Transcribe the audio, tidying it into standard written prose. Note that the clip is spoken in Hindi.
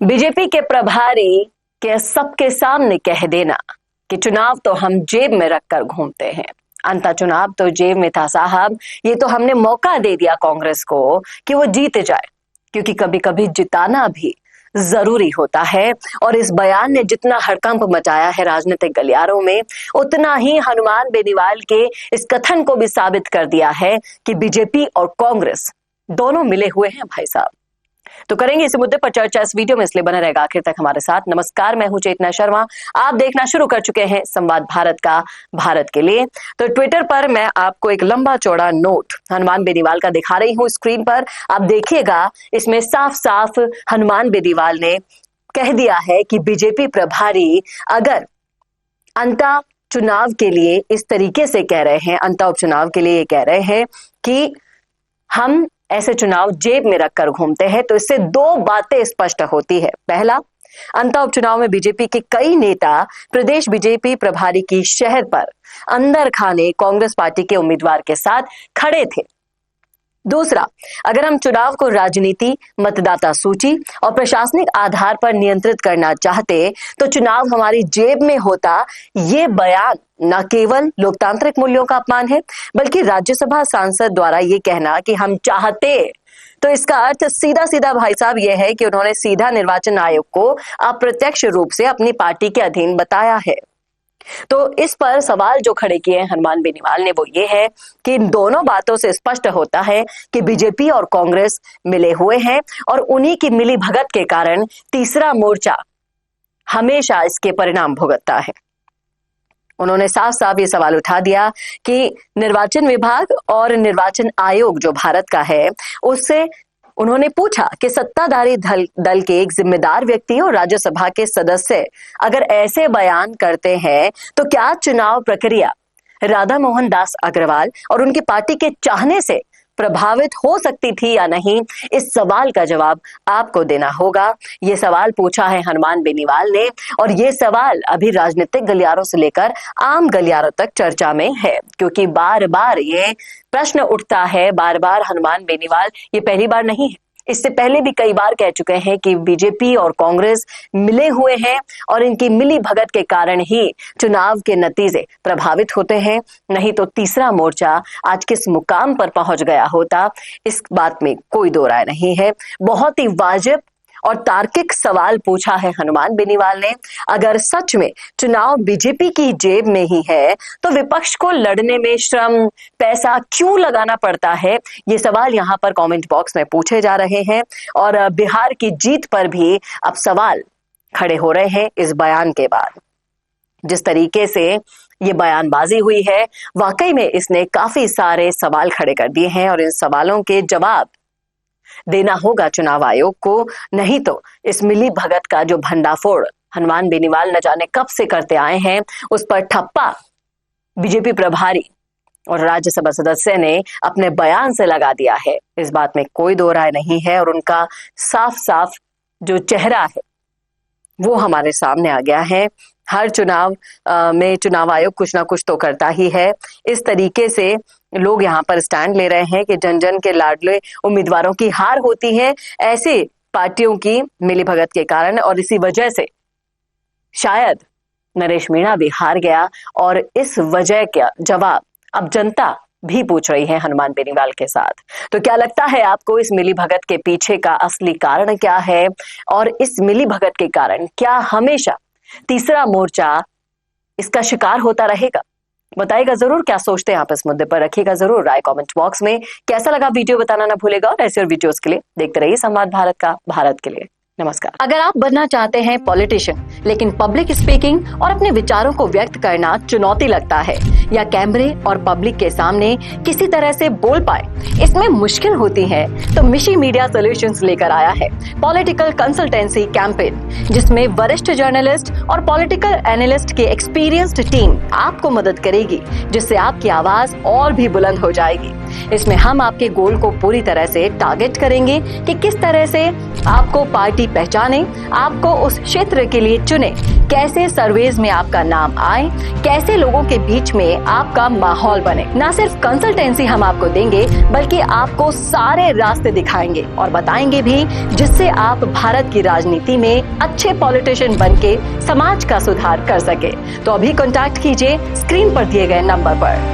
बीजेपी के प्रभारी के सबके सामने कह देना कि चुनाव तो हम जेब में रखकर घूमते हैं। अंता चुनाव तो जेब में था साहब, ये तो हमने मौका दे दिया कांग्रेस को कि वो जीत जाए, क्योंकि कभी कभी जिताना भी जरूरी होता है। और इस बयान ने जितना हड़कंप मचाया है राजनीतिक गलियारों में, उतना ही हनुमान बेनीवाल के इस कथन को भी साबित कर दिया है कि बीजेपी और कांग्रेस दोनों मिले हुए हैं भाई साहब। तो करेंगे इस मुद्दे पर चर्चा इस वीडियो में, इसलिए बने रहेगा आखिर तक हमारे साथ। नमस्कार, मैं हूं चेतना शर्मा। आप देखना शुरू कर चुके हैं संवाद भारत का, भारत के लिए। तो ट्विटर पर मैं आपको एक लंबा चौड़ा नोट हनुमान बेनीवाल का दिखा रही हूं स्क्रीन पर। आप देखिएगा, इसमें साफ साफ हनुमान बेनीवाल ने कह दिया है कि बीजेपी प्रभारी अगर अंता चुनाव के लिए इस तरीके से कह रहे हैं, अंता उपचुनाव के लिए कह रहे हैं कि हम ऐसे चुनाव जेब में रखकर घूमते हैं, तो इससे दो बातें स्पष्ट होती है। पहला, अंता उपचुनाव में बीजेपी के कई नेता प्रदेश बीजेपी प्रभारी की शहर पर अंदर खाने कांग्रेस पार्टी के उम्मीदवार के साथ खड़े थे। दूसरा, अगर हम चुनाव को राजनीति, मतदाता सूची और प्रशासनिक आधार पर नियंत्रित करना चाहते तो चुनाव हमारी जेब में होता। ये बयान न केवल लोकतांत्रिक मूल्यों का अपमान है, बल्कि राज्यसभा सांसद द्वारा ये कहना कि हम चाहते, तो इसका अर्थ सीधा सीधा भाई साहब ये है कि उन्होंने सीधा निर्वाचन आयोग को अप्रत्यक्ष रूप से अपनी पार्टी के अधीन बताया है। तो इस पर सवाल जो खड़े किए हैं हनुमान बेनीवाल ने वो ये है कि इन दोनों बातों से स्पष्ट होता है कि बीजेपी और कांग्रेस मिले हुए हैं और उन्हीं की मिली भगत के कारण तीसरा मोर्चा हमेशा इसके परिणाम भुगतता है। उन्होंने साफ साफ ये सवाल उठा दिया कि निर्वाचन विभाग और निर्वाचन आयोग जो भारत का है, उससे उन्होंने पूछा कि सत्ताधारी दल के एक जिम्मेदार व्यक्ति और राज्यसभा के सदस्य अगर ऐसे बयान करते हैं तो क्या चुनाव प्रक्रिया राधा मोहन दास अग्रवाल और उनकी पार्टी के चाहने से प्रभावित हो सकती थी या नहीं। इस सवाल का जवाब आपको देना होगा। ये सवाल पूछा है हनुमान बेनीवाल ने, और ये सवाल अभी राजनीतिक गलियारों से लेकर आम गलियारों तक चर्चा में है, क्योंकि बार बार ये प्रश्न उठता है। बार बार हनुमान बेनीवाल, ये पहली बार नहीं है, इससे पहले भी कई बार कह चुके हैं कि बीजेपी और कांग्रेस मिले हुए हैं और इनकी मिली भगत के कारण ही चुनाव के नतीजे प्रभावित होते हैं। नहीं तो तीसरा मोर्चा आज किस मुकाम पर पहुंच गया होता, इस बात में कोई दो राय नहीं है। बहुत ही वाजिब और तार्किक सवाल पूछा है हनुमान बेनीवाल ने। अगर सच में चुनाव बीजेपी की जेब में ही है तो विपक्ष को लड़ने में श्रम, पैसा क्यों लगाना पड़ता है? ये सवाल यहाँ पर कमेंट बॉक्स में पूछे जा रहे हैं। और बिहार की जीत पर भी अब सवाल खड़े हो रहे हैं इस बयान के बाद। जिस तरीके से ये बयानबाजी हुई है, वाकई में इसने काफी सारे सवाल खड़े कर दिए हैं और इन सवालों के जवाब देना होगा चुनाव आयोग को। नहीं तो इस मिली भगत का जो भंडाफोड़ हनुमान बेनीवाल न जाने कब से करते आए हैं, उस पर ठप्पा बीजेपी प्रभारी और राज्यसभा सदस्य ने अपने बयान से लगा दिया है। इस बात में कोई दो राय नहीं है और उनका साफ साफ जो चेहरा है वो हमारे सामने आ गया है। हर चुनाव में चुनाव आयोग कुछ ना कुछ तो करता ही है। इस तरीके से लोग यहाँ पर स्टैंड ले रहे हैं कि जन जन के लाडले उम्मीदवारों की हार होती है ऐसी पार्टियों की मिलीभगत के कारण, और इसी वजह से शायद नरेश मीणा भी हार गया। और इस वजह का जवाब अब जनता भी पूछ रही है हनुमान बेनीवाल के साथ। तो क्या लगता है आपको, इस मिलीभगत के पीछे का असली कारण क्या है? और इस मिलीभगत के कारण क्या हमेशा तीसरा मोर्चा इसका शिकार होता रहेगा? बताइएगा जरूर क्या सोचते हैं आप इस मुद्दे पर। रखिएगा जरूर राय कमेंट बॉक्स में। कैसा लगा वीडियो बताना ना भूलेगा, और ऐसे और वीडियोस के लिए देखते रहिए संवाद भारत का, भारत के लिए। नमस्कार। अगर आप बनना चाहते हैं पॉलिटिशियन, लेकिन पब्लिक स्पीकिंग और अपने विचारों को व्यक्त करना चुनौती लगता है, या कैमरे और पब्लिक के सामने किसी तरह से बोल पाए इसमें मुश्किल होती है, तो मिशी मीडिया सॉल्यूशंस लेकर आया है पॉलिटिकल कंसल्टेंसी कैंपेन, जिसमें वरिष्ठ जर्नलिस्ट और पॉलिटिकल एनालिस्ट की एक्सपीरियंस्ड टीम आपको मदद करेगी, जिससे आपकी आवाज और भी बुलंद हो जाएगी। इसमें हम आपके गोल को पूरी तरह से टारगेट करेंगे कि किस तरह से आपको पार्टी पहचाने, आपको उस क्षेत्र के लिए चुने, कैसे सर्वेज में आपका नाम आए, कैसे लोगों के बीच में आपका माहौल बने। ना सिर्फ कंसल्टेंसी हम आपको देंगे बल्कि आपको सारे रास्ते दिखाएंगे और बताएंगे भी, जिससे आप भारत की राजनीति में अच्छे पॉलिटिशियन बनके समाज का सुधार कर सके। तो अभी कांटेक्ट कीजिए स्क्रीन पर दिए गए नंबर पर।